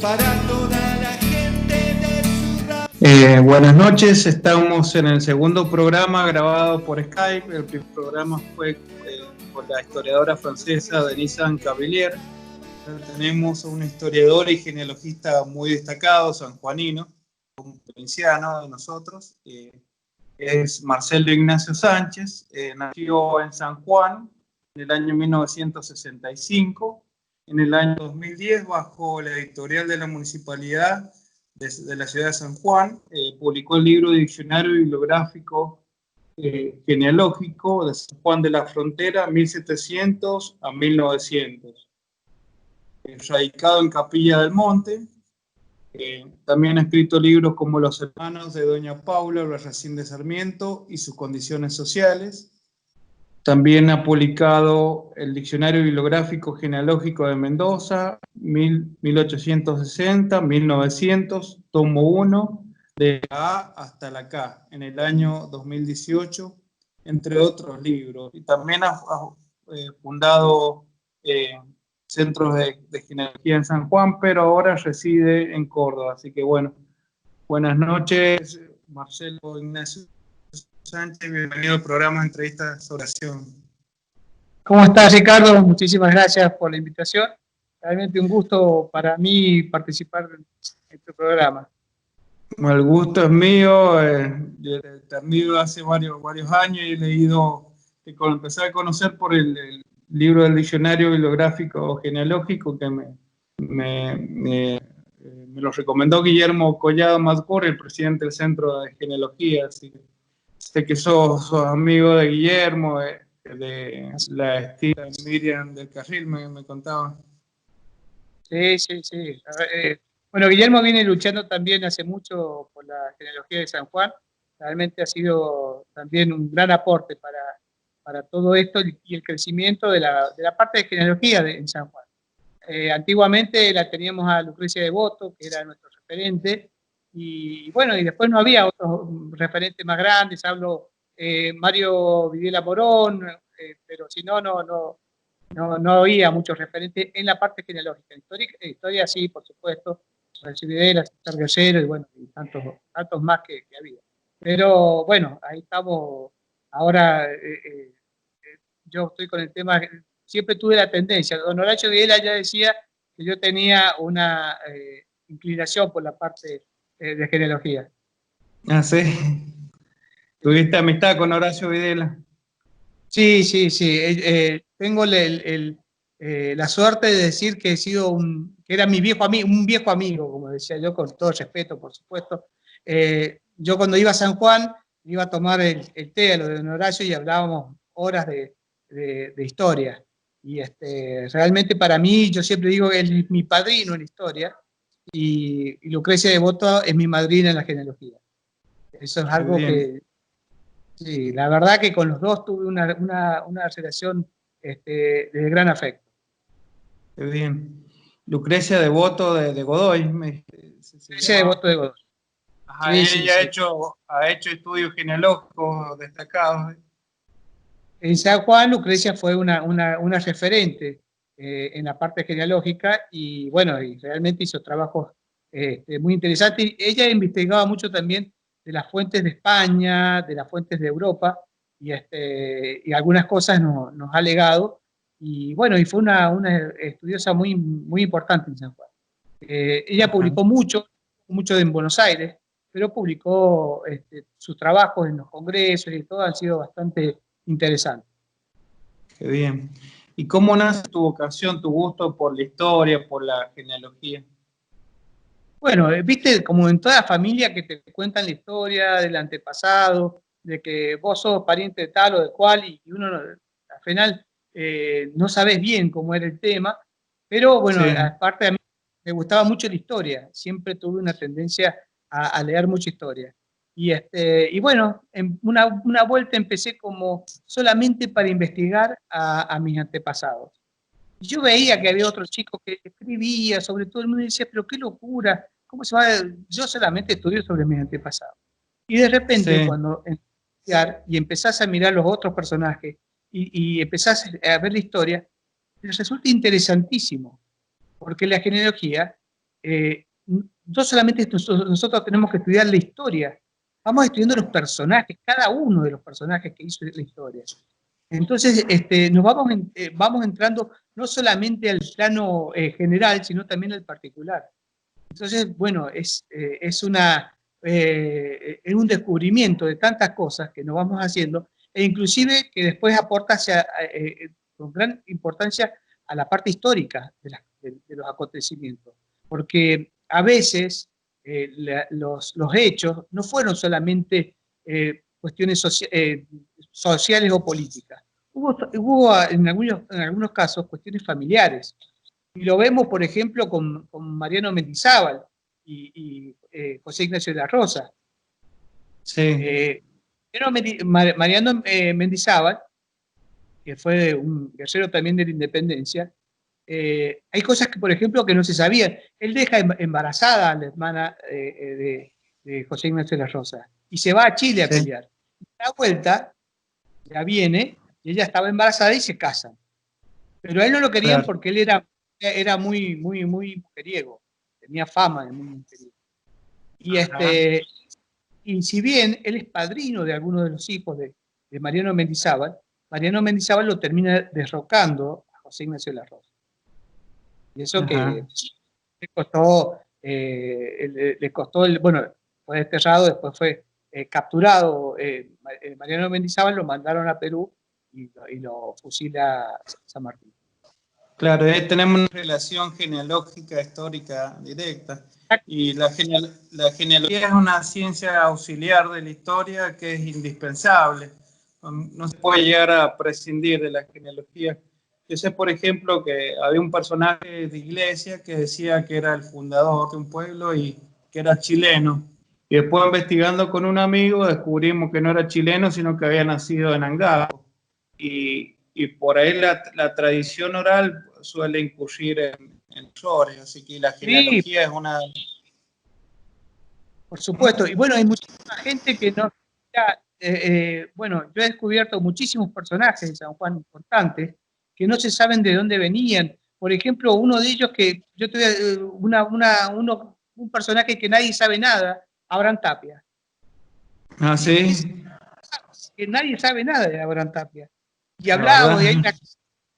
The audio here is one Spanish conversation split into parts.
para toda la gente de su buenas noches, estamos en el segundo programa grabado por Skype. El primer programa fue por la historiadora francesa Denise Anne-Cavelier. Tenemos a un historiador y genealogista muy destacado, sanjuanino, un provinciano de nosotros, es Marcelo Ignacio Sánchez. Nació en San Juan en el año 1965. En el año 2010, bajo la editorial de la Municipalidad de la ciudad de San Juan, publicó el libro Diccionario Bibliográfico Genealógico de San Juan de la Frontera, 1700 a 1900. Radicado en Capilla del Monte. También ha escrito libros como Los hermanos de Doña Paula, Racine de Sarmiento y sus condiciones sociales. También ha publicado el Diccionario Bibliográfico Genealógico de Mendoza, 1860, 1900, tomo 1, de la A hasta la K, en el año 2018, entre otros libros. Y también ha fundado centros de genealogía en San Juan, pero ahora reside en Córdoba. Así que bueno, buenas noches, Marcelo Ignacio Sánchez, bienvenido al programa Entrevistas Oración. ¿Cómo estás, Ricardo? Muchísimas gracias por la invitación. Realmente un gusto para mí participar en este programa. El gusto es mío. Te admiro hace varios años y he leído, empecé a conocer por el libro del Diccionario Bibliográfico Genealógico que me lo recomendó Guillermo Collado Mascor, el presidente del Centro de Genealogía. Así, sé que sos amigo de Guillermo, de la estila Miriam del Carril, me contaba. Sí. Bueno, Guillermo viene luchando también hace mucho por la genealogía de San Juan. Realmente ha sido también un gran aporte para todo esto y el crecimiento de la parte de genealogía en San Juan. Antiguamente la teníamos a Lucrecia Devoto, que era nuestro referente, y bueno, y después no había otros referentes más grandes. Hablo Mario Videla Morón, pero si no había muchos referentes en la parte genealógica. Historia sí, por supuesto, Videla, César Guerrero y bueno, y tantos más que había. Pero bueno, ahí estamos. Ahora yo estoy con el tema. Siempre tuve la tendencia. Don Horacio Videla ya decía que yo tenía una inclinación por la parte de genealogía. Ah, sí. ¿Tuviste amistad con Horacio Videla? Sí. Tengo la suerte de decir que he sido que era un viejo amigo, como decía yo, con todo respeto, por supuesto. Yo cuando iba a San Juan, iba a tomar el té a lo de Don Horacio y hablábamos horas de historia. Y realmente para mí, yo siempre digo que él es mi padrino en la historia y Lucrecia Devoto es mi madrina en la genealogía. Eso es algo que, sí, la verdad que con los dos tuve una relación de gran afecto. Qué bien. Lucrecia Devoto de Godoy. Lucrecia Devoto de Godoy. Ajá, ella ha hecho estudios genealógicos destacados. En San Juan, Lucrecia fue una referente en la parte genealógica y bueno, y realmente hizo trabajos muy interesantes. Ella investigaba mucho también de las fuentes de España, de las fuentes de Europa y algunas cosas nos ha legado. Y bueno, y fue una estudiosa muy importante en San Juan. Ella publicó mucho en Buenos Aires, pero publicó sus trabajos en los congresos y todo han sido bastante interesante. Qué bien. ¿Y cómo nace tu vocación, tu gusto por la historia, por la genealogía? Bueno, viste, como en toda familia que te cuentan la historia del antepasado, de que vos sos pariente de tal o de cual, y uno al final no sabés bien cómo era el tema, pero bueno, sí. Aparte a mí me gustaba mucho la historia, siempre tuve una tendencia a leer mucha historia. Y bueno, en una vuelta empecé como solamente para investigar a mis antepasados. Yo veía que había otros chicos que escribía sobre todo el mundo y decía, pero qué locura, ¿cómo se va? Yo solamente estudio sobre mis antepasados. Y de repente, cuando empezás a mirar los otros personajes y empezás a ver la historia, les resulta interesantísimo, porque la genealogía no solamente nosotros tenemos que estudiar la historia, vamos estudiando los personajes, cada uno de los personajes que hizo la historia. Entonces, nos vamos entrando no solamente al plano general, sino también al particular. Entonces, bueno, es un descubrimiento de tantas cosas que nos vamos haciendo, e inclusive que después aporta con gran importancia a la parte histórica de los acontecimientos. Porque a veces los hechos no fueron solamente cuestiones sociales o políticas. Hubo en algunos casos cuestiones familiares. Y lo vemos, por ejemplo, con Mariano Mendizábal y José Ignacio de la Rosa. Sí. Mariano Mendizábal, que fue un guerrero también de la independencia, hay cosas que, por ejemplo, que no se sabían. Él deja embarazada a la hermana de José Ignacio de la Rosa y se va a Chile a pelear. A la vuelta, ya viene, y ella estaba embarazada y se casan. Pero a él no lo querían porque él era muy mujeriego, tenía fama de muy mujeriego. Y si bien él es padrino de algunos de los hijos de Mariano Mendizábal lo termina derrocando a José Ignacio de la Rosa. Y eso que le costó, bueno, fue desterrado, después fue capturado. Mariano Mendizábal lo mandaron a Perú y lo fusila San Martín. Claro, tenemos una relación genealógica histórica directa. Y la genealogía es una ciencia auxiliar de la historia que es indispensable. No se puede llegar a prescindir de la genealogía. Yo sé, por ejemplo, que había un personaje de iglesia que decía que era el fundador de un pueblo y que era chileno. Y después, investigando con un amigo, descubrimos que no era chileno, sino que había nacido en Angapo. Y por ahí la tradición oral suele incurrir en errores, así que la genealogía es una... Por supuesto, y bueno, hay muchísima gente que no... bueno, yo he descubierto muchísimos personajes de San Juan importantes que no se saben de dónde venían. Por ejemplo, uno de ellos que yo tuve un personaje que nadie sabe nada, Abraham Tapia. Ah, sí. Que nadie sabe nada de Abraham Tapia. Y hablamos, y hay una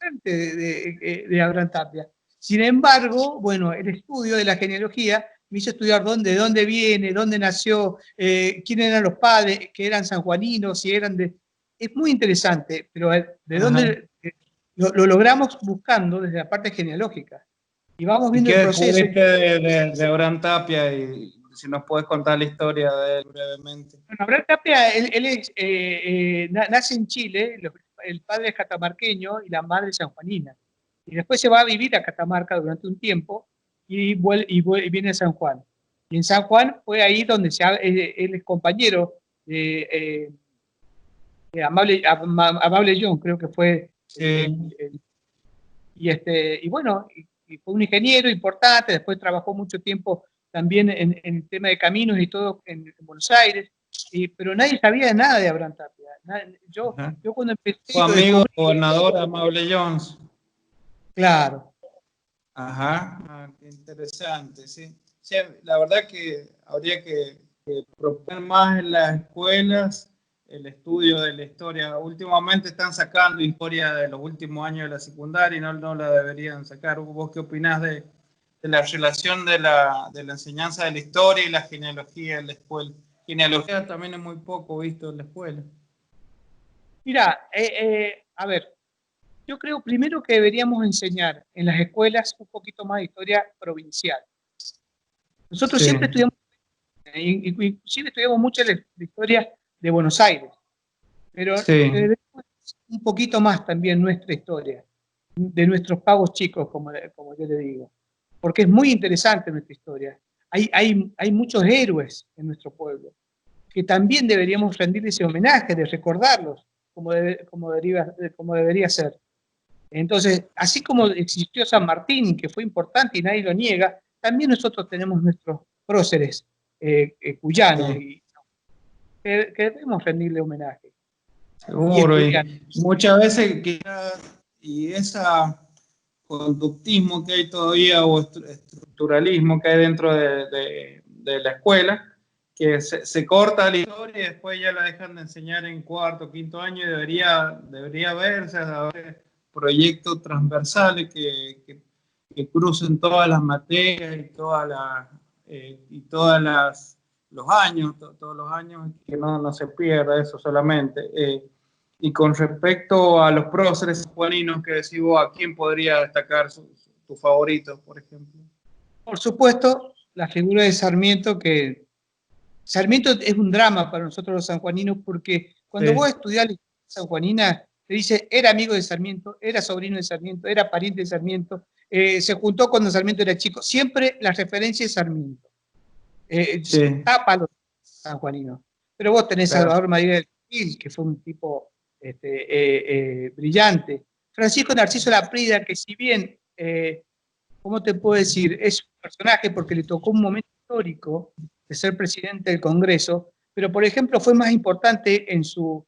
gente de Abraham Tapia. Sin embargo, bueno, el estudio de la genealogía me hizo estudiar de dónde viene, dónde nació, quiénes eran los padres, que eran sanjuaninos, si eran de... Es muy interesante, pero de dónde lo logramos buscando desde la parte genealógica. Y vamos viendo el proceso. ¿Qué descubriste de Abraham Tapia? Y si nos puedes contar la historia de él brevemente. Bueno, Abraham Tapia, nace en Chile, el padre es catamarqueño y la madre es sanjuanina. Y después se va a vivir a Catamarca durante un tiempo y viene a San Juan. Y en San Juan fue ahí donde él es compañero de Amable John, creo que fue. Y bueno, y fue un ingeniero importante, después trabajó mucho tiempo también en el tema de caminos y todo en Buenos Aires, pero nadie sabía nada de Abraham Tapia. Yo cuando empecé... Su amigo gobernador Amable Jones. Claro. Ajá, qué interesante, sí. Sí. La verdad que habría que proponer más en las escuelas el estudio de la historia. Últimamente están sacando historia de los últimos años de la secundaria y no la deberían sacar. ¿Vos qué opinás de la relación de la enseñanza de la historia y la genealogía en la escuela? Genealogía también es muy poco visto en la escuela. Mira, a ver, yo creo primero que deberíamos enseñar en las escuelas un poquito más de historia provincial. Nosotros siempre estudiamos, inclusive estudiamos mucho la historia de Buenos Aires, pero debemos un poquito más también nuestra historia, de nuestros pagos chicos, como yo le digo, porque es muy interesante nuestra historia. Hay muchos héroes en nuestro pueblo, que también deberíamos rendirles ese homenaje, de recordarlos, como debería ser. Entonces, así como existió San Martín, que fue importante y nadie lo niega, también nosotros tenemos nuestros próceres cuyanos que debemos rendirle homenaje. Seguro, y muchas veces y ese conductismo que hay todavía o estructuralismo que hay dentro de la escuela, que se corta la historia y después ya la dejan de enseñar en cuarto, quinto año, y debería verse, haber proyectos transversales que crucen todas las materias y los años, todos los años, que no se pierda eso solamente. Y con respecto a los próceres sanjuaninos que decís vos, ¿a quién podría destacar tu favorito, por ejemplo? Por supuesto, la figura de Sarmiento, que Sarmiento es un drama para nosotros los sanjuaninos, porque cuando vos estudiás la historia sanjuanina, te dice, era amigo de Sarmiento, era sobrino de Sarmiento, era pariente de Sarmiento, se juntó cuando Sarmiento era chico, siempre la referencia es Sarmiento. Tapa a los sanjuaninos. Pero vos tenés Salvador María del Gil, que fue un tipo brillante. Francisco Narciso Laprida, que si bien, ¿cómo te puedo decir? Es un personaje porque le tocó un momento histórico de ser presidente del Congreso, pero por ejemplo fue más importante en su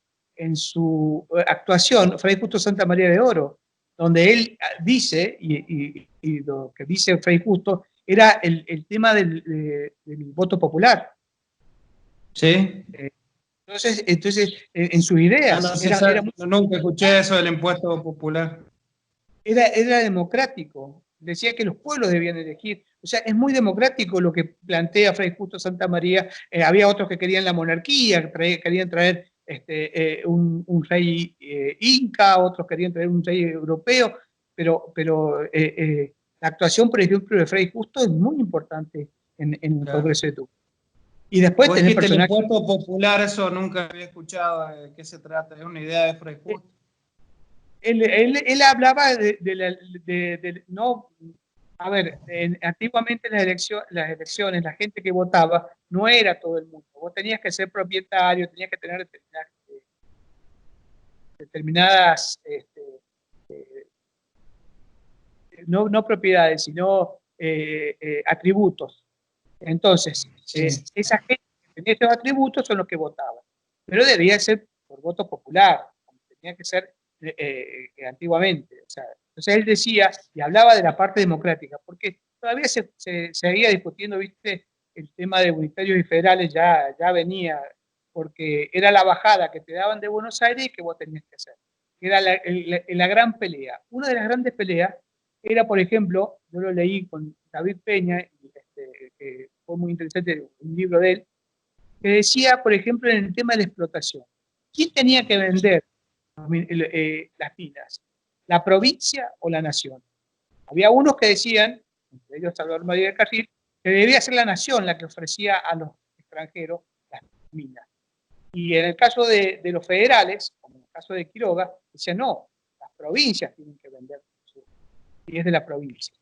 actuación Fray Justo Santa María de Oro, donde él dice, y lo que dice Fray Justo, era el tema del voto popular. Sí. Entonces en sus ideas... nunca escuché eso del impuesto popular. Era democrático. Decía que los pueblos debían elegir. O sea, es muy democrático lo que plantea Fray Justo Santa María. Había otros que querían la monarquía, querían traer un rey inca, otros querían traer un rey europeo, pero la actuación, por ejemplo, de Fray Justo es muy importante en el Congreso de Tucumán. Y después tenés personajes... El impuesto popular, eso nunca había escuchado de qué se trata, es una idea de Fray Justo. Él hablaba antiguamente las elecciones, la gente que votaba no era todo el mundo. Vos tenías que ser propietario, tenías que tener determinadas no propiedades, sino atributos. Entonces, esa gente que tenía estos atributos son los que votaban. Pero debía ser por voto popular, como tenía que ser antiguamente. O sea, entonces él decía, y hablaba de la parte democrática, porque todavía se seguía discutiendo, viste, el tema de unitarios y federales ya venía, porque era la bajada que te daban de Buenos Aires y que vos tenías que hacer. Era la gran pelea. Una de las grandes peleas era, por ejemplo, yo lo leí con David Peña, que fue muy interesante, un libro de él, que decía, por ejemplo, en el tema de la explotación, ¿quién tenía que vender las minas? ¿La provincia o la nación? Había unos que decían, entre ellos Salvador María del Carril, que debía ser la nación la que ofrecía a los extranjeros las minas. Y en el caso de los federales, como en el caso de Quiroga, decían no, las provincias tienen que vender, y es de la provincia.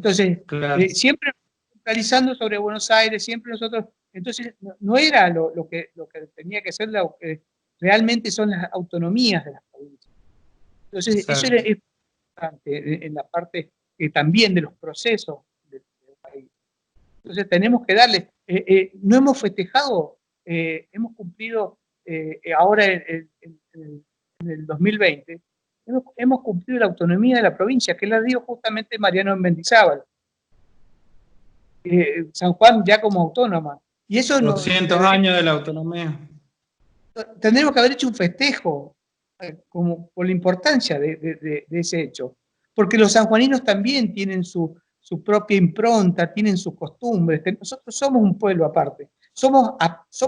Entonces, Claro. siempre focalizando sobre Buenos Aires, siempre nosotros, entonces no era lo que tenía que ser lo que realmente son las autonomías de las provincias. Entonces, eso Exacto. es importante en la parte también de los procesos del país. Entonces tenemos que darle, no hemos festejado, hemos cumplido ahora en el 2020, hemos cumplido la autonomía de la provincia, que la dio justamente Mariano Mendizábal. San Juan ya como autónoma. Y eso 200 años de la autonomía. tendremos que haber hecho un festejo como por la importancia de ese hecho. Porque los sanjuaninos también tienen su propia impronta, tienen sus costumbres. Nosotros somos un pueblo aparte. Somos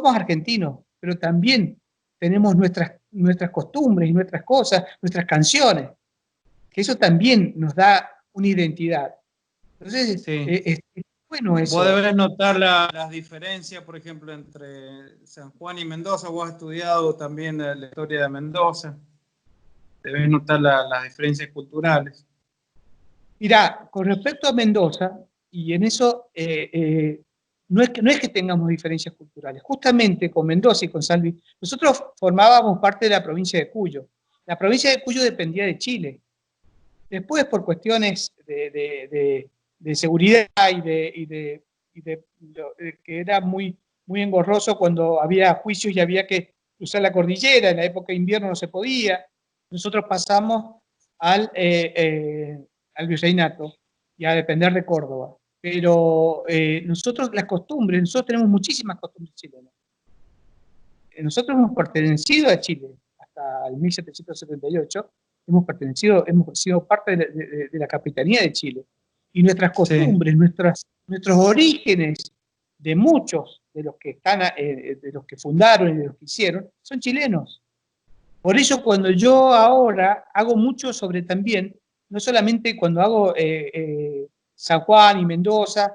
argentinos, pero también tenemos nuestras costumbres y nuestras cosas, nuestras canciones. Que eso también nos da una identidad. Entonces, Sí. es bueno eso. Vos debes notar las diferencias, por ejemplo, entre San Juan y Mendoza. Vos has estudiado también la historia de Mendoza. Debes notar las diferencias culturales. Mirá, con respecto a Mendoza, y en eso no es que tengamos diferencias culturales, justamente con Mendoza y con Salvi, nosotros formábamos parte de la provincia de Cuyo. La provincia de Cuyo dependía de Chile. Después, por cuestiones de seguridad que era muy engorroso cuando había juicios y había que cruzar la cordillera, en la época de invierno no se podía, nosotros pasamos al virreinato y a depender de Córdoba. Pero nosotros tenemos muchísimas costumbres chilenas. Nosotros hemos pertenecido a Chile hasta el 1778, hemos sido parte de la capitanía de Chile. Y nuestras costumbres, Sí. nuestros orígenes de muchos de los que de los que fundaron y de los que hicieron, son chilenos. Por eso cuando yo ahora hago mucho sobre también, no solamente cuando hago San Juan y Mendoza,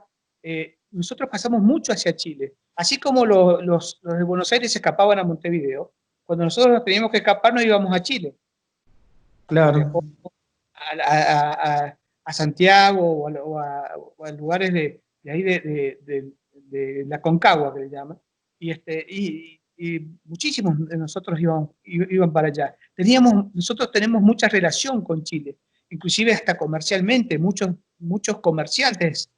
nosotros pasamos mucho hacia Chile. Así como los de Buenos Aires se escapaban a Montevideo, cuando nosotros nos teníamos que escapar nos íbamos a Chile, a Claro. Copiapó, a Santiago o a lugares de ahí de la Concagua, que le llaman. Y muchísimos de nosotros iban para allá. Nosotros tenemos mucha relación con Chile, inclusive hasta comercialmente. Muchos comerciantes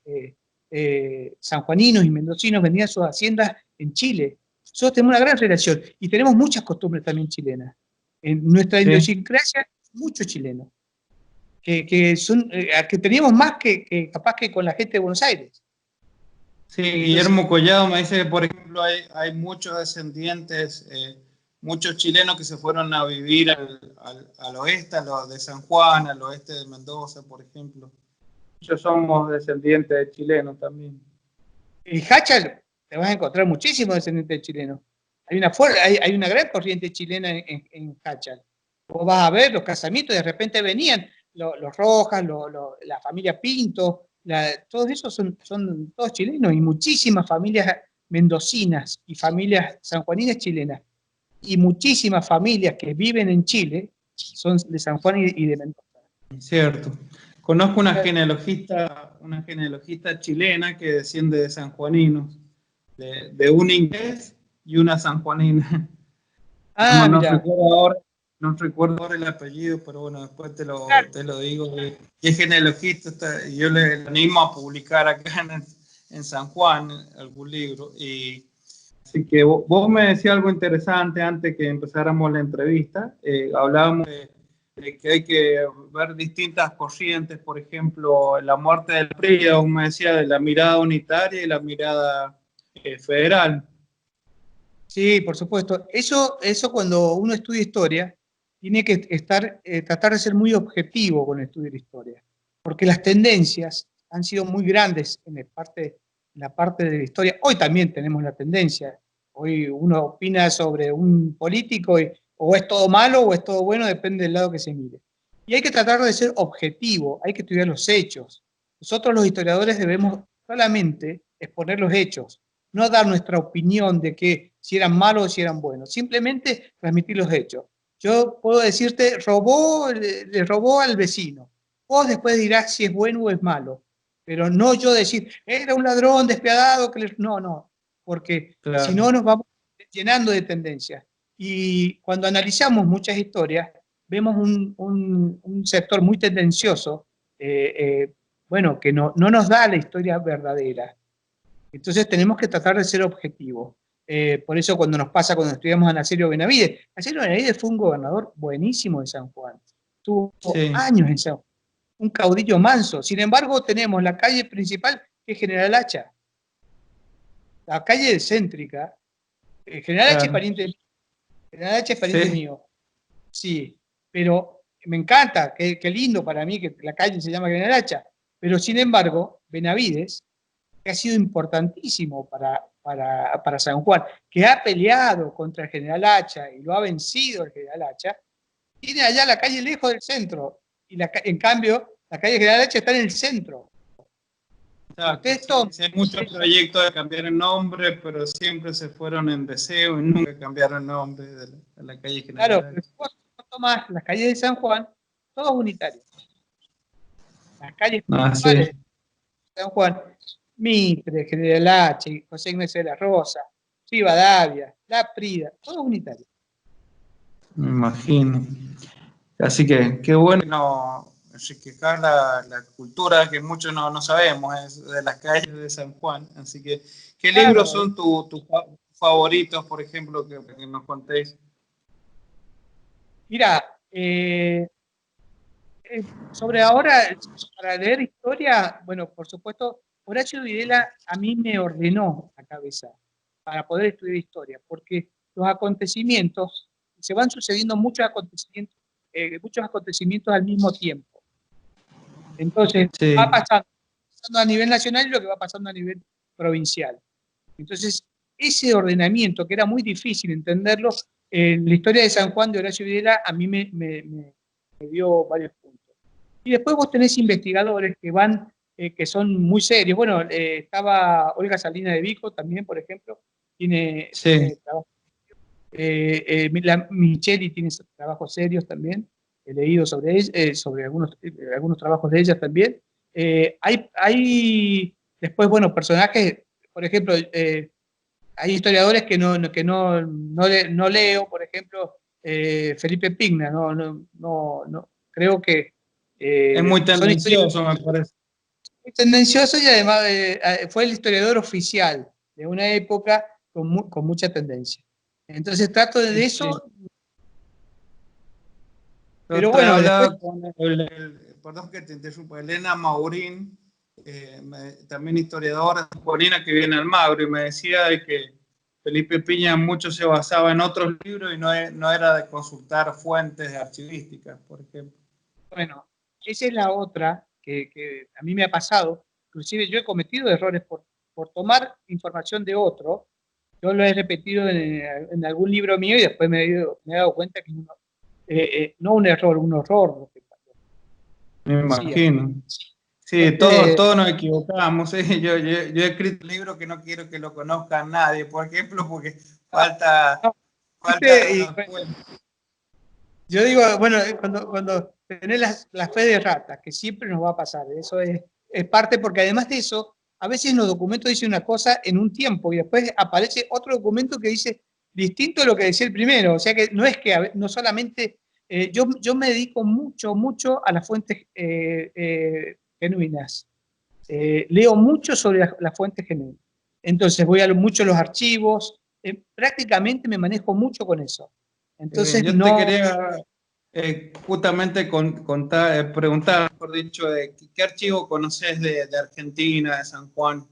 sanjuaninos y mendocinos vendían sus haciendas en Chile. Nosotros tenemos una gran relación y tenemos muchas costumbres también chilenas. En nuestra idiosincrasia, muchos chilenos, que teníamos más que capaz que con la gente de Buenos Aires. Sí, Guillermo Collado me dice que, por ejemplo, hay muchos descendientes, muchos chilenos que se fueron a vivir al oeste, a lo de San Juan, al oeste de Mendoza, por ejemplo. Muchos somos descendientes de chilenos también. En Hachal te vas a encontrar muchísimos descendientes de chilenos. Hay una gran corriente chilena en Hachal. Vos vas a ver los casamientos, de repente venían los Rojas, la familia Pinto, todos esos son todos chilenos, y muchísimas familias mendocinas y familias sanjuaninas chilenas, y muchísimas familias que viven en Chile son de San Juan y de Mendoza. Cierto. Conozco una genealogista chilena que desciende de sanjuaninos, de un inglés y una sanjuanina. No recuerdo ahora el apellido, pero bueno, después te lo digo. Y es genealogista, y yo le animo a publicar acá en San Juan algún libro. Así que vos me decías algo interesante antes que empezáramos la entrevista. Hablábamos de que hay que ver distintas corrientes, por ejemplo, la muerte del PRI, vos me decías de la mirada unitaria y la mirada federal. Sí, por supuesto. Eso cuando uno estudia historia, tiene que tratar de ser muy objetivo con el estudio de la historia, porque las tendencias han sido muy grandes en la parte de la historia. Hoy también tenemos la tendencia. Hoy uno opina sobre un político y o es todo malo o es todo bueno, depende del lado que se mire. Y hay que tratar de ser objetivo, hay que estudiar los hechos. Nosotros los historiadores debemos solamente exponer los hechos, no dar nuestra opinión de que si eran malos o si eran buenos, simplemente transmitir los hechos. Yo puedo decirte, le robó al vecino. Vos después dirás si es bueno o es malo. pero no yo decir, era un ladrón despiadado, no, porque claro. si no nos vamos llenando de tendencias. Y cuando analizamos muchas historias, vemos un sector muy tendencioso, bueno, que no nos da la historia verdadera. Entonces tenemos que tratar de ser objetivos. Por eso cuando estudiamos a Nazario Benavides, Nazario Benavides fue un gobernador buenísimo de San Juan. Tuvo años en San Juan, un caudillo manso. Sin embargo, tenemos la calle principal, que es General Hacha. La calle céntrica, General Hacha es pariente, General Hacha es pariente mío. Sí, pero me encanta, qué lindo para mí que la calle se llama General Hacha. Pero sin embargo, Benavides, que ha sido importantísimo para San Juan, que ha peleado contra el General Hacha y lo ha vencido el General Hacha, tiene allá la calle lejos del centro. Y en cambio, la calle General Hacha está en el centro. Hay muchos proyectos de cambiar el nombre, pero siempre se fueron en deseo y nunca cambiaron el nombre de la calle General. Claro, pero si vos tomás las calles de San Juan, todos unitarios. Las calles principales de San Juan, Mitre, General H, José Ignacio de la Rosa, Rivadavia, La Prida, todos unitarios. Me imagino. Así que qué bueno enriquecer la cultura que muchos no sabemos de las calles de San Juan. Así que, ¿qué libros son tus favoritos, por ejemplo, que nos contéis? Mira, sobre ahora, para leer historia, bueno, por supuesto, Horacio Videla a mí me ordenó la cabeza para poder estudiar historia, porque los acontecimientos, se van sucediendo muchos acontecimientos al mismo tiempo. Entonces, va pasando a nivel nacional y lo que va pasando a nivel provincial. Entonces, ese ordenamiento, que era muy difícil entenderlo, la historia de San Juan de Horacio Videla a mí me dio varios puntos. Y después vos tenés investigadores que van, que son muy serios. Bueno, estaba Olga Salina de Vico también, por ejemplo, tiene trabajo. Micheli tiene trabajos serios también, he leído sobre ella, sobre algunos trabajos de ella también. Hay después, bueno, personajes, por ejemplo, hay historiadores que no leo, por ejemplo, Felipe Pigna, no creo que es muy tendencioso, me parece. Muy tendencioso y además fue el historiador oficial de una época con mucha tendencia. Entonces trato de eso. Pero bueno, hablaba con perdón que te interrumpa, Elena Maurín, también historiadora juanina que viene al Magro, y me decía de que Felipe Piña mucho se basaba en otros libros y no era de consultar fuentes archivísticas, por ejemplo. Bueno, esa es la otra que a mí me ha pasado. Inclusive yo he cometido errores por tomar información de otro. Yo lo he repetido en algún libro mío y después me he dado cuenta que no un error, un horror. Me imagino. Sí, todos nos equivocamos. Yo he escrito un libro que no quiero que lo conozca nadie, por ejemplo, porque falta yo digo, bueno, cuando tenés la fe de rata, que siempre nos va a pasar, eso es parte, porque además de eso, a veces los documentos dicen una cosa en un tiempo y después aparece otro documento que dice distinto a lo que decía el primero. O sea que no es que no solamente. Yo me dedico mucho a las fuentes genuinas. Leo mucho sobre las fuentes genuinas. Entonces voy mucho a los archivos. Prácticamente me manejo mucho con eso. Entonces yo te quería justamente preguntar, mejor dicho, ¿qué archivo conoces de Argentina, de San Juan?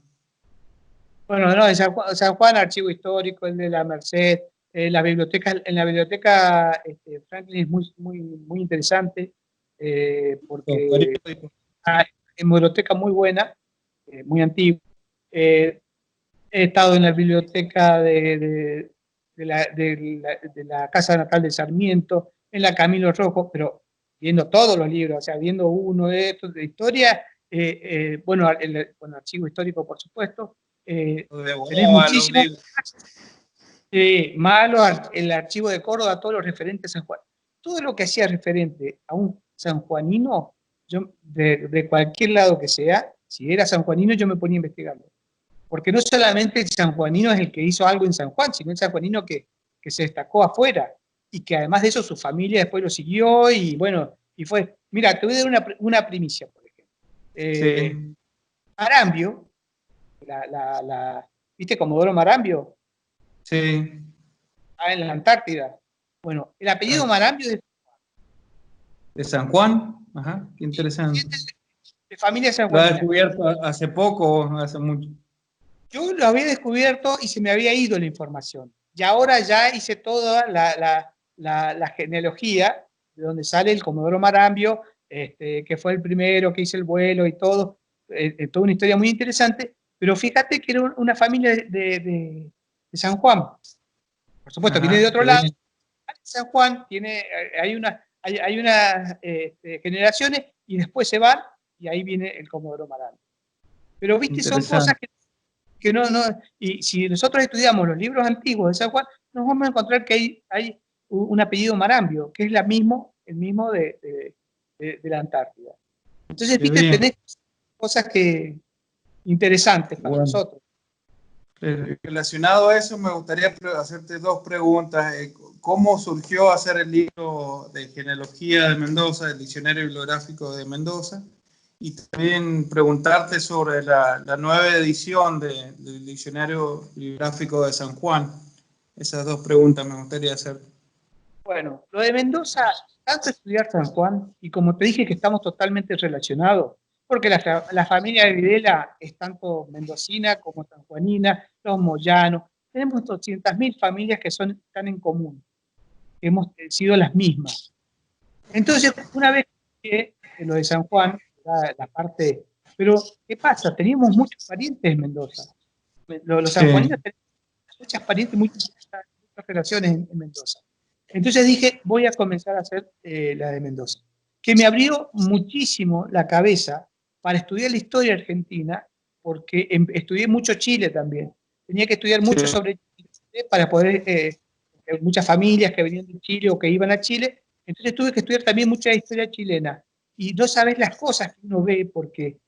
Bueno, no, de San Juan, archivo histórico, el de la Merced, en la biblioteca Franklin es muy interesante, porque es una biblioteca muy buena, muy antigua. He estado en la biblioteca de la Casa Natal de Sarmiento, en la Camilo Rojo, pero viendo todos los libros, o sea, viendo uno de estos de historia, bueno, el archivo histórico, por supuesto. Tenés muchísimo. Más el archivo de Córdoba, todos los referentes a San Juan. Todo lo que hacía referente a un sanjuanino, yo, de cualquier lado que sea, si era sanjuanino, yo me ponía a investigarlo. Porque no solamente el sanjuanino es el que hizo algo en San Juan, sino el sanjuanino que se destacó afuera, y que además de eso su familia después lo siguió, y bueno, y fue. Mira, te voy a dar una primicia, por ejemplo. Sí. Marambio, ¿viste Comodoro Marambio? Sí. En la Antártida. Bueno, el apellido Marambio es de San Juan. Ajá, qué interesante. De familia sanjuanina. ¿Lo has descubierto hace poco o hace mucho? Yo lo había descubierto y se me había ido la información. Y ahora ya hice toda la genealogía, de donde sale el Comodoro Marambio, que fue el primero que hizo el vuelo y todo. Toda una historia muy interesante. Pero fíjate que era una familia de San Juan. Por supuesto, viene de otro lado. San Juan hay unas generaciones y después se van y ahí viene el Comodoro Marambio. Pero viste, son cosas que no, y si nosotros estudiamos los libros antiguos de San Juan, nos vamos a encontrar que hay un apellido Marambio, que es el mismo de la Antártida. Entonces, viste, tenés cosas interesantes para nosotros. Relacionado a eso, me gustaría hacerte dos preguntas. ¿Cómo surgió hacer el libro de genealogía de Mendoza, el diccionario bibliográfico de Mendoza? Y también preguntarte sobre la nueva edición del diccionario bibliográfico de San Juan. Esas dos preguntas me gustaría hacer. Bueno, lo de Mendoza, tanto estudiar San Juan, y como te dije que estamos totalmente relacionados, porque la familia de Videla es tanto mendocina como sanjuanina, los moyanos, tenemos 200.000 familias que están en común, hemos sido las mismas. Entonces, una vez que lo de San Juan, la parte... Pero, ¿qué pasa? Teníamos muchos parientes en Mendoza. Los sanjuaninos tenían muchas parientes, muchas relaciones en Mendoza. Entonces dije, voy a comenzar a hacer la de Mendoza, que me abrió muchísimo la cabeza para estudiar la historia argentina, porque estudié mucho Chile también. Tenía que estudiar mucho sobre Chile para poder, muchas familias que venían de Chile o que iban a Chile, entonces tuve que estudiar también mucha historia chilena. Y no sabes las cosas que uno ve, porque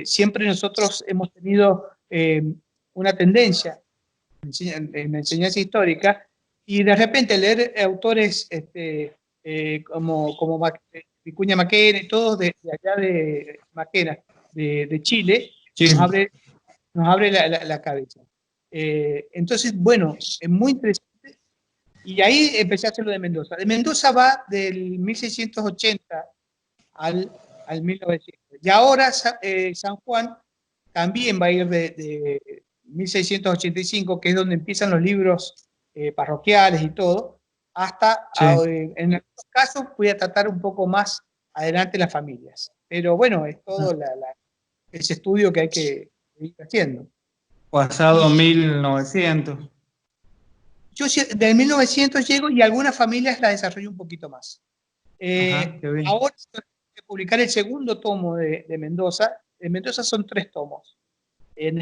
siempre nosotros hemos tenido una tendencia en la enseñanza histórica, y de repente leer autores como Vicuña Maquena y todos de allá de Maquena, de Chile, nos abre la cabeza. Entonces, bueno, es muy interesante. Y ahí empecé a hacer lo de Mendoza. De Mendoza va del 1680 al 1900. Y ahora San Juan también va a ir de 1685, que es donde empiezan los libros parroquiales y todo, hasta, en algunos casos, voy a tratar un poco más adelante las familias. Pero bueno, es todo ese estudio que hay que ir haciendo. Pasado 1900. Yo del 1900 llego y algunas familias las desarrollo un poquito más. Ahora voy a publicar el segundo tomo de Mendoza. En Mendoza son 3 tomos. En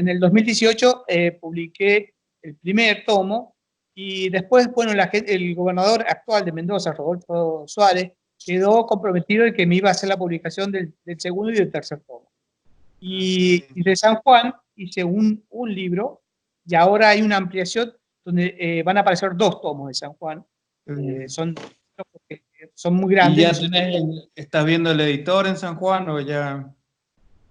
el 2018 publiqué el primer tomo, y después, bueno, el gobernador actual de Mendoza, Rodolfo Suárez, quedó comprometido en que me iba a hacer la publicación del segundo y del tercer tomo. Y de San Juan hice un libro, y ahora hay una ampliación donde van a aparecer 2 tomos de San Juan. Son muy grandes. ¿Y ya estás viendo el editor en San Juan o ya...?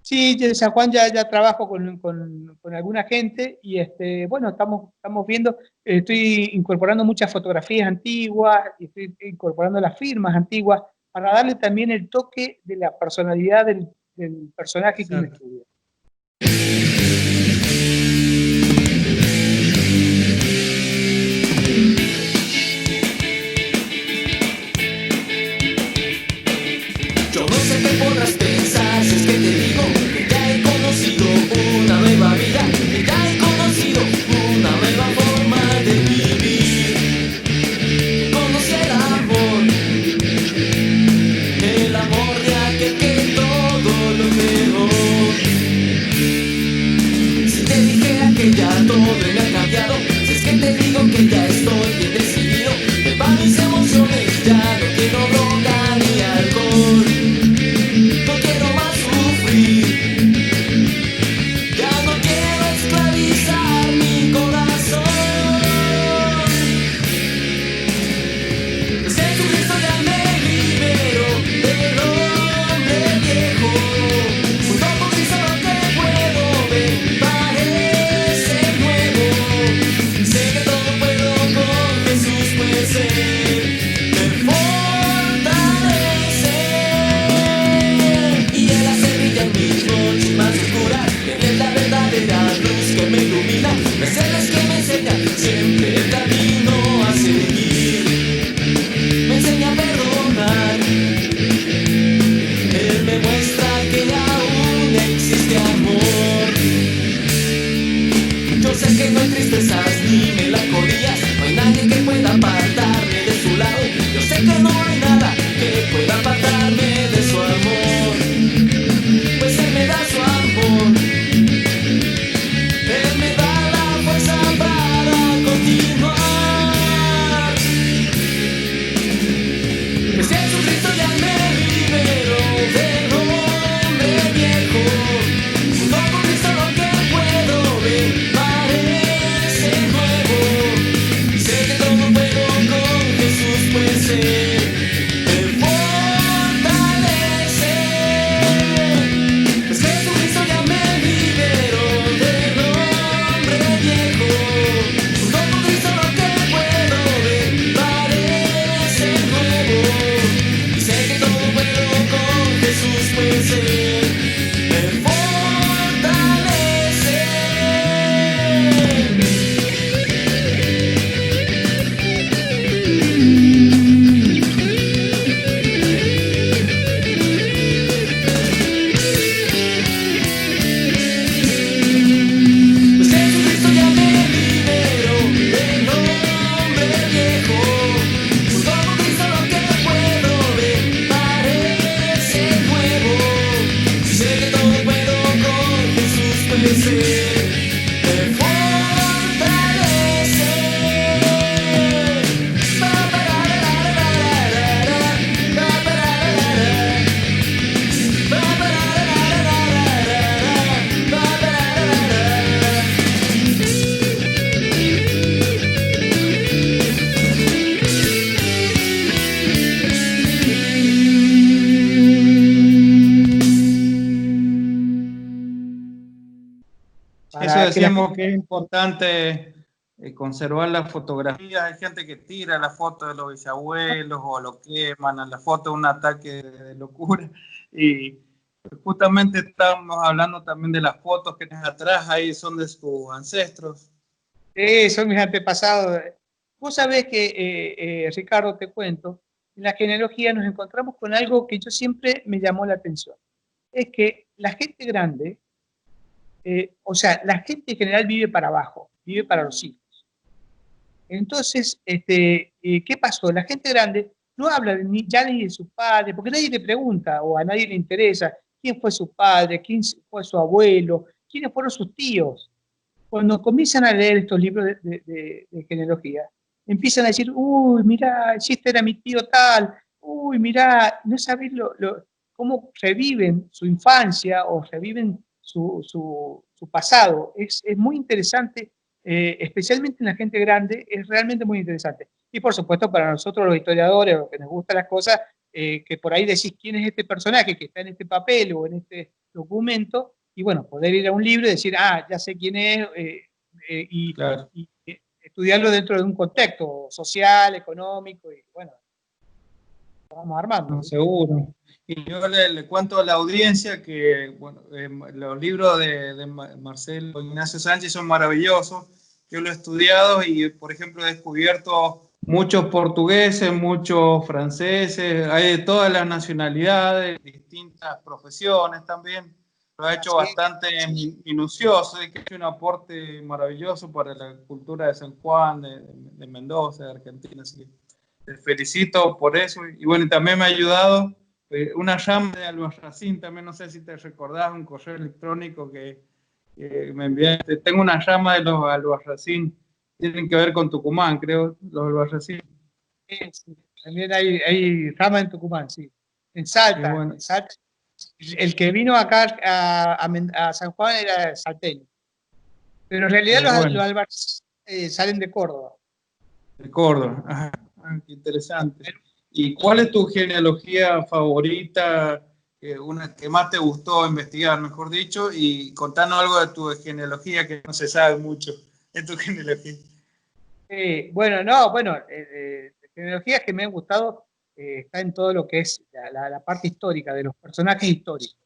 Sí, en San Juan ya trabajo con alguna gente, y bueno, estamos viendo, estoy incorporando muchas fotografías antiguas, y estoy incorporando las firmas antiguas, para darle también el toque de la personalidad del personaje que uno estudia. Yo no sé qué podrás pensar si es que te digo que ya he conocido una nueva vida, que ya he conocido una nueva forma de vivir. Conocí el amor de aquel que todo lo creó. Si te dijera que ya todo me ha cambiado, si es que te digo que ya estoy bien decidido, que para mis emociones ya no quiero droga ni alcohol. No quiero más sufrir. decíamos que es importante conservar las fotografías. Hay gente que tira la foto de los bisabuelos o lo queman, a la foto de un ataque de locura. Y justamente estamos hablando también de las fotos que tienes atrás, ahí son de sus ancestros. Son mis antepasados. Vos sabés que, Ricardo, te cuento, en la genealogía nos encontramos con algo que yo siempre me llamó la atención. Es que la gente grande, o sea, la gente en general vive para abajo, vive para los hijos. Entonces, ¿qué pasó? La gente grande no habla ya ni de su padre, porque nadie le pregunta o a nadie le interesa quién fue su padre, quién fue su abuelo, quiénes fueron sus tíos. Cuando comienzan a leer estos libros de genealogía, empiezan a decir, uy, mirá, este era mi tío tal, uy, mirá, no sabés cómo reviven su infancia o reviven su pasado. Es muy interesante, especialmente en la gente grande, es realmente muy interesante. Y por supuesto para nosotros los historiadores, los que nos gustan las cosas, que por ahí decís quién es este personaje que está en este papel o en este documento, y bueno, poder ir a un libro y decir, ya sé quién es, Claro. y estudiarlo dentro de un contexto social, económico, y bueno, vamos armando. No, seguro. Y yo le cuento a la audiencia que bueno, los libros de Marcelo Ignacio Sánchez son maravillosos. Yo lo he estudiado y, por ejemplo, he descubierto muchos portugueses, muchos franceses, hay de todas las nacionalidades, distintas profesiones también. Lo ha hecho bastante minucioso y que ha hecho un aporte maravilloso para la cultura de San Juan, de Mendoza, de Argentina. Así que te felicito por eso. Y bueno, también me ha ayudado una llama de Albarracín, también no sé si te recordás, un correo electrónico que me enviaste. Tengo una llama de los Albarracín, tienen que ver con Tucumán, creo, los Albarracín. Sí. También hay rama en Tucumán, sí. En Salta, Bueno. en Salta. El que vino acá a San Juan era salteño. Pero en realidad los Albarracín salen de Córdoba. De Córdoba, ajá. Qué interesante. ¿Y cuál es tu genealogía favorita, una que más te gustó investigar, mejor dicho? Y contanos algo de tu genealogía que no se sabe mucho de tu genealogía. Genealogías que me han gustado está en todo lo que es la parte histórica, de los personajes históricos.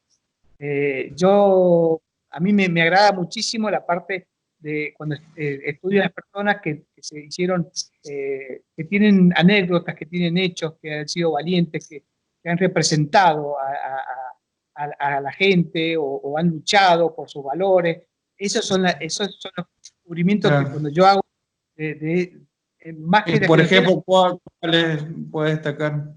A mí me agrada muchísimo la parte de cuando estudio a las personas que se hicieron, que tienen anécdotas, que tienen hechos, que han sido valientes, que han representado a la gente o han luchado por sus valores. Esos son los descubrimientos que cuando yo hago más que por ejemplo, ¿cuáles puedes destacar?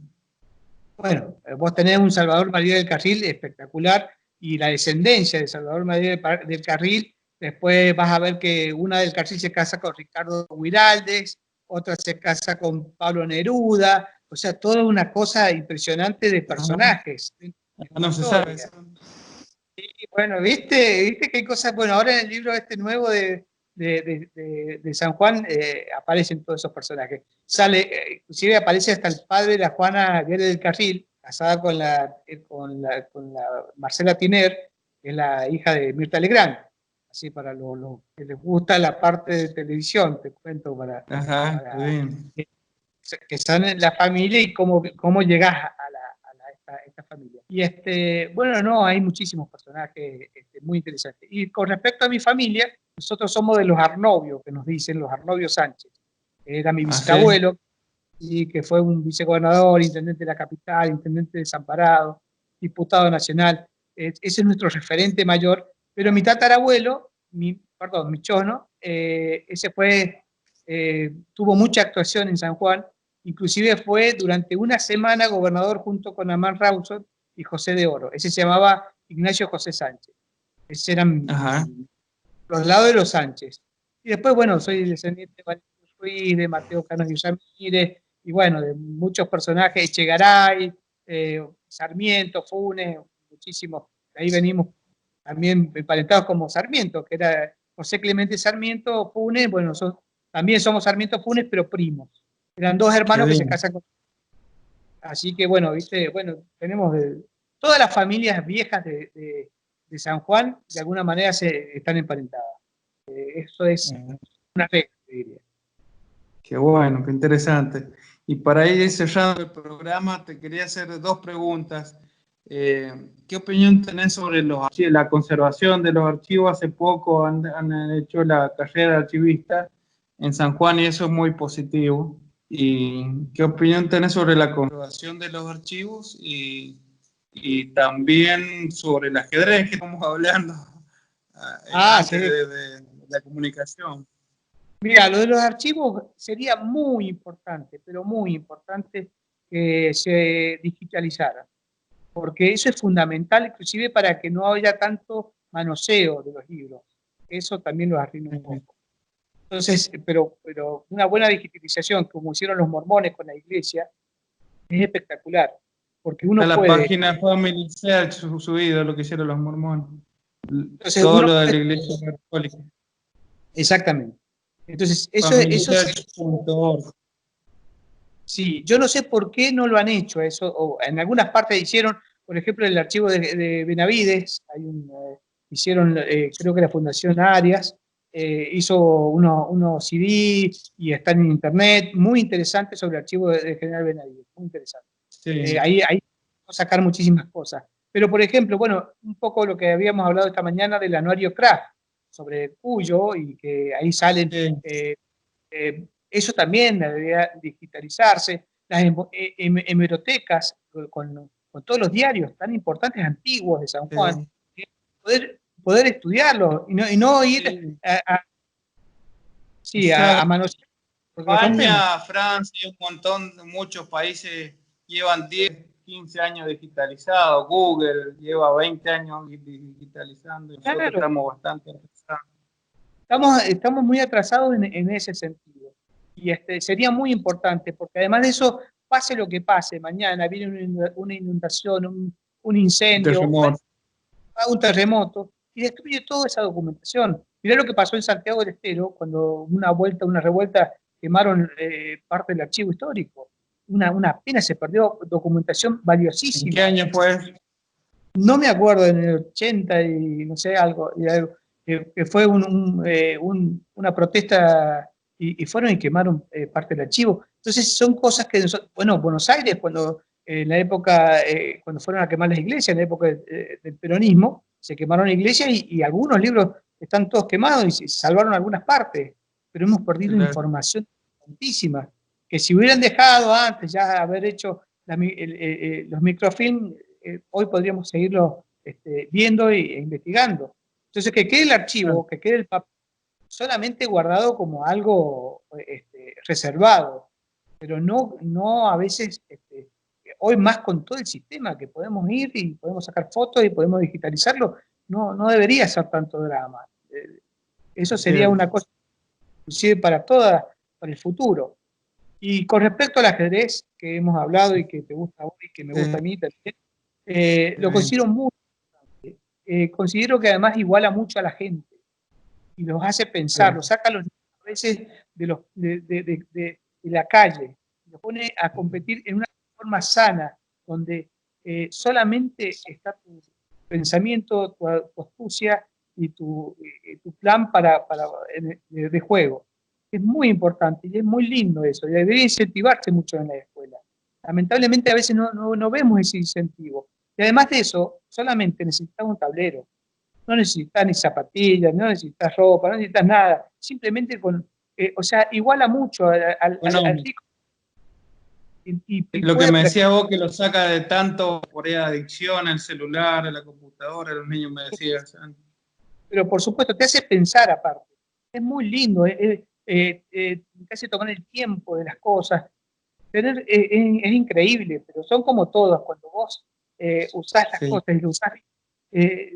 Bueno, vos tenés un Salvador María del Carril espectacular y la descendencia de Salvador María del Carril. Después vas a ver que una del Carril se casa con Ricardo Guiraldes, otra se casa con Pablo Neruda, o sea, toda una cosa impresionante de personajes. No se sabe eso. Y bueno, ¿viste que hay cosas? Bueno, ahora en el libro este nuevo de San Juan aparecen todos esos personajes. Inclusive aparece hasta el padre de la Juana Viale del Carril, casada con la Marcela Tiner, que es la hija de Mirta Legrand. Así para los que les gusta la parte de televisión, te cuento para que están en la familia y cómo llegás a esta familia. Y bueno, no, hay muchísimos personajes muy interesantes. Y con respecto a mi familia, nosotros somos de los Arnobios, que nos dicen los Arnobios Sánchez. Era mi bisabuelo, y que fue un vicegobernador, intendente de la capital, intendente de Desamparado, diputado nacional. Ese es nuestro referente mayor. Pero mi tatarabuelo, mi chono, tuvo mucha actuación en San Juan. Inclusive fue durante una semana gobernador junto con Amán Rawson y José de Oro. Ese se llamaba Ignacio José Sánchez. Esos eran los lados de los Sánchez. Y después, bueno, soy descendiente de Valerio Ruiz, de Mateo Canos y Ramírez, y bueno, de muchos personajes, Echegaray, Sarmiento, Funes, muchísimos. De ahí venimos también emparentados como Sarmiento, que era José Clemente Sarmiento, Funes, bueno, también somos Sarmiento Funes, pero primos. Eran dos hermanos que se casan con... Así que bueno, viste, bueno, tenemos todas las familias viejas de San Juan, de alguna manera están emparentadas. Eso es una regla, diría. Qué bueno, qué interesante. Y para ir cerrando el programa, te quería hacer dos preguntas. ¿Qué opinión tenés sobre la conservación de los archivos? Hace poco han hecho la carrera de archivista en San Juan y eso es muy positivo. ¿Y qué opinión tenés sobre la conservación de los archivos y también sobre el ajedrez que estamos hablando antes Sí. de la comunicación? Mira, lo de los archivos sería muy importante, pero muy importante que se digitalizaran, porque eso es fundamental, inclusive para que no haya tanto manoseo de los libros. Eso también lo arruina un poco. Entonces, pero una buena digitalización, como hicieron los mormones con la iglesia, es espectacular, porque uno Está la puede... página Family Search subido, lo que hicieron los mormones. Entonces, Todo uno lo de la puede, iglesia católica. exactamente. Entonces, eso FamilySearch.org. sí, yo no sé por qué no lo han hecho eso, o en algunas partes hicieron, por ejemplo, el archivo de Benavides, hicieron, creo que la Fundación Arias, hizo unos CD y están en internet, muy interesante sobre el archivo de General Benavides, muy interesante. Sí. Ahí podemos sacar muchísimas cosas. Pero, por ejemplo, bueno, un poco lo que habíamos hablado esta mañana del anuario Kraft, sobre Cuyo, y que ahí salen... Sí. Eso también debería digitalizarse. Las hemerotecas con todos los diarios tan importantes antiguos de San Juan, poder estudiarlos y no ir a manosear, porque los rompemos. España, Francia, un montón, muchos países llevan 10, 15 años digitalizados. Google lleva 20 años digitalizando. Nosotros Claro, estamos bastante atrasados. estamos muy atrasados en ese sentido. Y sería muy importante, porque además de eso, pase lo que pase, mañana viene una inundación, un incendio, un terremoto, y destruye toda esa documentación. Mirá lo que pasó en Santiago del Estero, cuando una revuelta, quemaron parte del archivo histórico. Una pena, se perdió documentación valiosísima. ¿En qué año fue? No me acuerdo, en el 80 y no sé, algo que fue una protesta y fueron y quemaron parte del archivo. Entonces son cosas que, bueno, Buenos Aires, cuando en la época, cuando fueron a quemar las iglesias, en la época del peronismo, se quemaron iglesias y algunos libros están todos quemados y se salvaron algunas partes, pero hemos perdido información importantísima, que si hubieran dejado antes ya haber hecho los microfilm, hoy podríamos seguirlo viendo e investigando. Entonces, que quede el archivo, que quede el papel solamente guardado como algo reservado, pero no a veces, hoy más con todo el sistema que podemos ir y podemos sacar fotos y podemos digitalizarlo, no debería ser tanto drama. Eso sería una cosa, inclusive para el futuro. Y con respecto al ajedrez que hemos hablado y que te gusta a vos y que me gusta a mí también, lo considero muy importante. Considero que además iguala mucho a la gente y los hace pensar, los saca a los niños a veces de la calle, los pone a competir en una forma sana, donde solamente está tu pensamiento, tu astucia y tu plan de juego. Es muy importante y es muy lindo eso, y debería incentivarse mucho en la escuela. Lamentablemente a veces no vemos ese incentivo. Y además de eso, solamente necesitas un tablero. No necesitas ni zapatillas, no necesitas ropa, no necesitas nada. Simplemente o sea, iguala mucho al rico. Lo que me decía vos, que lo saca de tanto por ahí adicción al celular, a la computadora, los niños me decían. Pero por supuesto, te hace pensar aparte. Es muy lindo, te hace tomar el tiempo de las cosas. Es increíble, pero son como todas. Cuando vos usás las cosas y lo usás,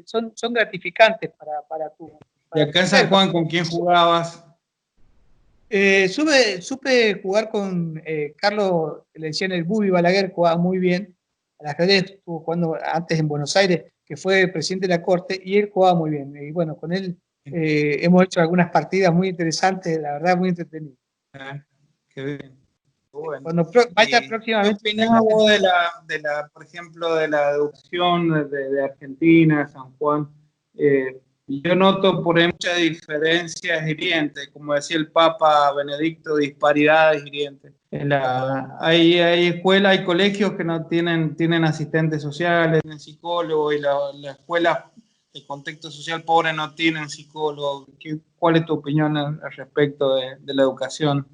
son gratificantes para tu... ¿Y acá en San Juan con quién jugabas? Supe jugar con Carlos, le decían el Bubi Balaguer, jugaba muy bien. Al ajedrez estuvo jugando antes en Buenos Aires, que fue presidente de la corte, y él jugaba muy bien. Y bueno, con él hemos hecho algunas partidas muy interesantes, la verdad, muy entretenidas. Qué bien. Bueno. Cuando vaya próximamente. ¿Qué opinás vos por ejemplo, de la adopción de Argentina, San Juan? Yo noto por ahí muchas diferencias hirientes, como decía el Papa Benedicto, disparidades hirientes. Hay escuelas, hay colegios que no tienen asistentes sociales, tienen psicólogos, y las escuelas de contexto social pobre no tienen psicólogos. ¿Cuál es tu opinión al respecto de la educación?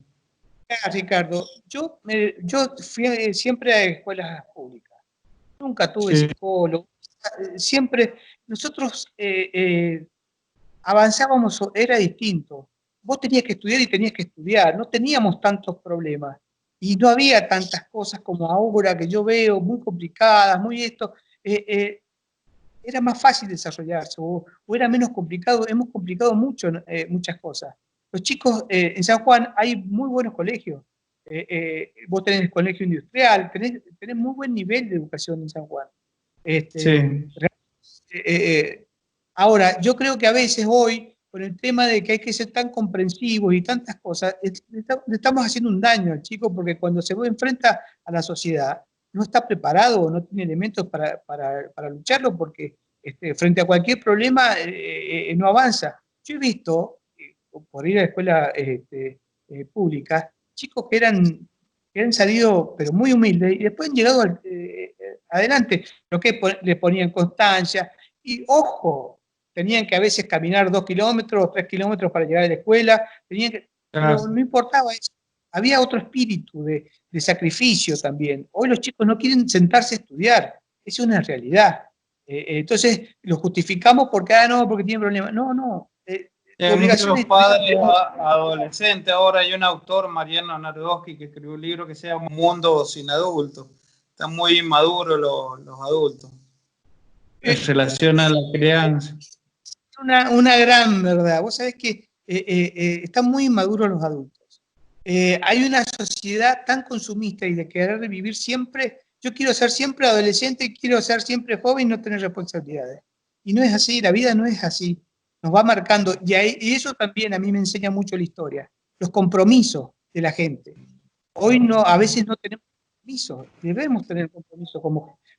Ricardo, yo fui siempre a escuelas públicas. Nunca tuve psicólogo. Siempre nosotros avanzábamos, era distinto. Vos tenías que estudiar y tenías que estudiar. No teníamos tantos problemas. Y no había tantas cosas como ahora que yo veo, muy complicadas, muy esto. Era más fácil desarrollarse o era menos complicado. Hemos complicado mucho muchas cosas. Los chicos en San Juan hay muy buenos colegios. Vos tenés el colegio industrial, tenés muy buen nivel de educación en San Juan. Sí. Ahora, yo creo que a veces hoy, con el tema de que hay que ser tan comprensivos y tantas cosas, le estamos haciendo un daño al chico, porque cuando se enfrenta a la sociedad, no está preparado, no tiene elementos para lucharlo, porque frente a cualquier problema no avanza. Yo he visto, por ir a escuelas públicas, chicos que han salido, pero muy humildes, y después han llegado adelante, lo que le ponían constancia, y ojo, tenían que a veces caminar 2 kilómetros o 3 kilómetros para llegar a la escuela, pero no importaba eso. Había otro espíritu de sacrificio también. Hoy los chicos no quieren sentarse a estudiar, es una realidad. Entonces lo justificamos porque tienen problemas. No. Muchos padres adolescentes. Ahora hay un autor, Mariano Narodowski, que escribió un libro que se llama Mundo sin adultos. Están muy inmaduros los adultos en relación a la crianza. Una gran verdad. Vos sabés que están muy inmaduros los adultos. Hay una sociedad tan consumista y de querer vivir siempre. Yo quiero ser siempre adolescente, quiero ser siempre joven y no tener responsabilidades. Y no es así, la vida no es así. Nos va marcando, y eso también a mí me enseña mucho la historia, los compromisos de la gente. Hoy a veces no tenemos compromisos, debemos tener compromisos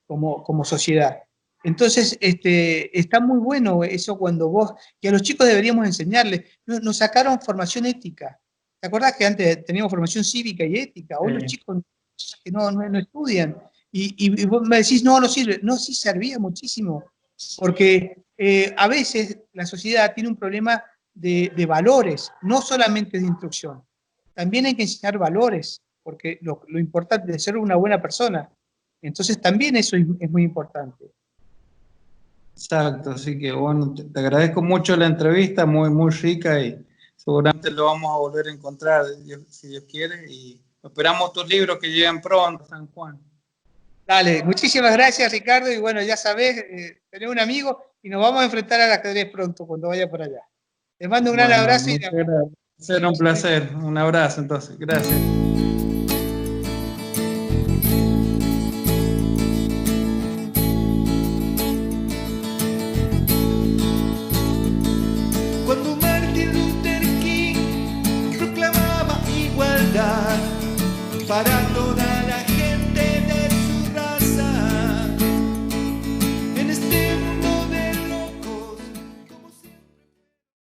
como sociedad. Entonces, está muy bueno eso cuando vos, y a los chicos deberíamos enseñarles, nos sacaron formación ética. ¿Te acordás que antes teníamos formación cívica y ética? Hoy los chicos que no estudian, y vos me decís, no sirve. No, sí servía muchísimo, porque a veces la sociedad tiene un problema de valores, no solamente de instrucción. También hay que enseñar valores, porque lo importante es ser una buena persona. Entonces también eso es muy importante. Exacto, así que bueno, te agradezco mucho la entrevista, muy, muy rica, y seguramente lo vamos a volver a encontrar, si Dios quiere, y esperamos tus libros que lleguen pronto a San Juan. Dale, muchísimas gracias, Ricardo, y bueno, ya sabés, tenés un amigo y nos vamos a enfrentar al ajedrez pronto cuando vaya por allá. Les mando un gran abrazo. Será un placer, un abrazo entonces, gracias. Cuando Martin Luther King proclamaba igualdad, parando